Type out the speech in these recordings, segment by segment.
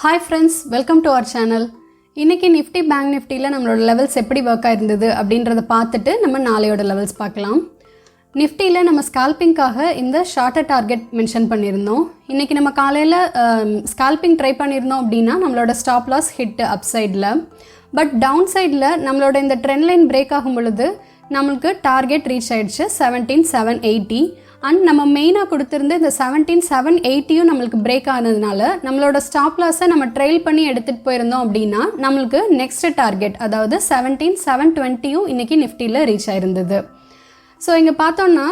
Hi friends, welcome to our channel. இன்னைக்கு Nifty Bankniftyல நம்மளோட levels எப்படி work ஆயிருந்தது அப்படின்றத பார்த்துட்டு நம்ம நாளையோட levels பார்க்கலாம். Niftyல நம்ம scalpingகாக இந்த shorter target mention பண்ணிருந்தோம். இன்னைக்கு நம்ம காலையில scalping try பண்ணிருந்தோம் அப்படினா நம்மளோட stop loss hit upsideல. பட் downsideல நம்மளோட இந்த trend line break ஆகும் பொழுது நமக்கு target reach ஆயிடுச்சு 17780. அண்ட் நம்ம மெயினாக கொடுத்துருந்து இந்த 17780யும் நம்மளுக்கு பிரேக் ஆனதுனால நம்மளோட ஸ்டாப் லாஸை நம்ம ட்ரெயில் பண்ணி எடுத்துகிட்டு போயிருந்தோம் அப்படின்னா நம்மளுக்கு நெக்ஸ்ட் டார்கெட் அதாவது 17720யும் இன்றைக்கி நிஃப்டியில் ரீச் ஆயிருந்தது. ஸோ இங்கே பார்த்தோன்னா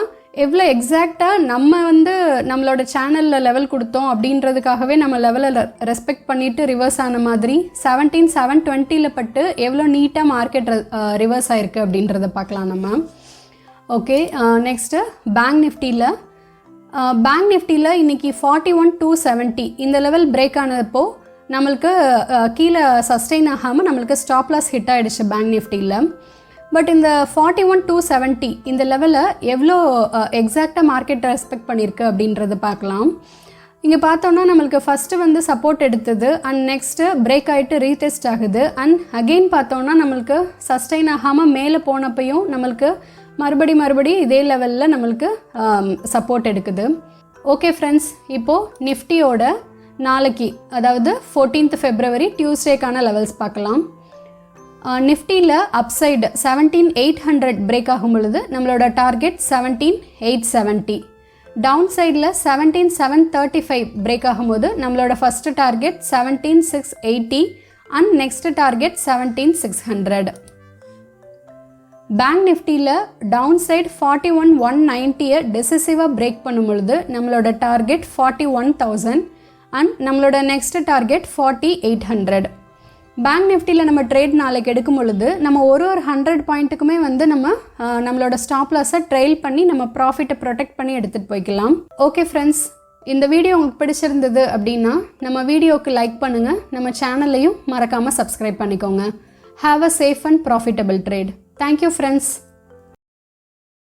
எவ்வளோ எக்ஸாக்டாக நம்ம நம்மளோட சேனலில் லெவல் கொடுத்தோம் அப்படின்றதுக்காகவே நம்ம லெவலில் ரெஸ்பெக்ட் பண்ணிவிட்டு ரிவர்ஸ் ஆன மாதிரி 17720ல் பட்டு எவ்வளோ நீட்டாக மார்க்கெட் ரிவர்ஸ் ஆயிருக்கு அப்படின்றத பார்க்கலாம் நம்ம. ஓகே, நெக்ஸ்ட்டு பேங்க் நிஃப்டியில் இன்றைக்கி 41270 இந்த லெவல் பிரேக் ஆனப்போ நம்மளுக்கு கீழே சஸ்டெயின் ஆகாமல் நம்மளுக்கு ஸ்டாப் லாஸ் ஹிட் ஆகிடுச்சு பேங்க் நிஃப்டியில். பட் இந்த 41270 இந்த லெவலை எவ்வளோ எக்ஸாக்டாக மார்க்கெட் ரெஸ்பெக்ட் பண்ணியிருக்கு அப்படின்றது பார்க்கலாம். இங்கே பார்த்தோன்னா நம்மளுக்கு ஃபஸ்ட்டு சப்போர்ட் எடுத்தது அண்ட் நெக்ஸ்ட்டு பிரேக் ஆகிட்டு ரீடெஸ்ட் ஆகுது அண்ட் அகெயின் பார்த்தோன்னா நம்மளுக்கு சஸ்டெயின் ஆகாமல் மேலே போனப்பையும் நம்மளுக்கு மறுபடி இதே லெவலில் நம்மளுக்கு சப்போர்ட் எடுக்குது. ஓகே ஃப்ரெண்ட்ஸ், இப்போது நிஃப்டியோட நாளைக்கு அதாவது 14th February டியூஸ்டேக்கான லெவல்ஸ் பார்க்கலாம். நிஃப்டியில் அப்சைடு 17800 பிரேக் ஆகும் பொழுது நம்மளோட டார்கெட் 17870. டவுன் சைடில் 17735 பிரேக் ஆகும்போது நம்மளோட first target 17680 and next target 17600. Bank நிஃப்டியில் டவுன் சைட் 41190 டெசிசிவாக பிரேக் பண்ணும் பொழுது நம்மளோட டார்கெட் 41000 அண்ட் நம்மளோட நெக்ஸ்ட் டார்கெட் 4800. பேங்க் நிஃப்டியில் நம்ம ட்ரேட் நாளைக்கு எடுக்கும் பொழுது நம்ம ஒரு 100 பாயிண்ட்டுக்குமே நம்மளோட ஸ்டாப் லாஸை ட்ரெயில் பண்ணி நம்ம ப்ராஃபிட்டை ப்ரொடெக்ட் பண்ணி எடுத்துகிட்டு போய்க்கலாம். ஓகே ஃப்ரெண்ட்ஸ், இந்த வீடியோ உங்களுக்கு பிடிச்சிருந்தது அப்படின்னா நம்ம வீடியோவுக்கு லைக் பண்ணுங்கள், நம்ம சேனலையும் மறக்காமல் சப்ஸ்கிரைப் பண்ணிக்கோங்க. Have a safe and profitable trade. Thank you friends.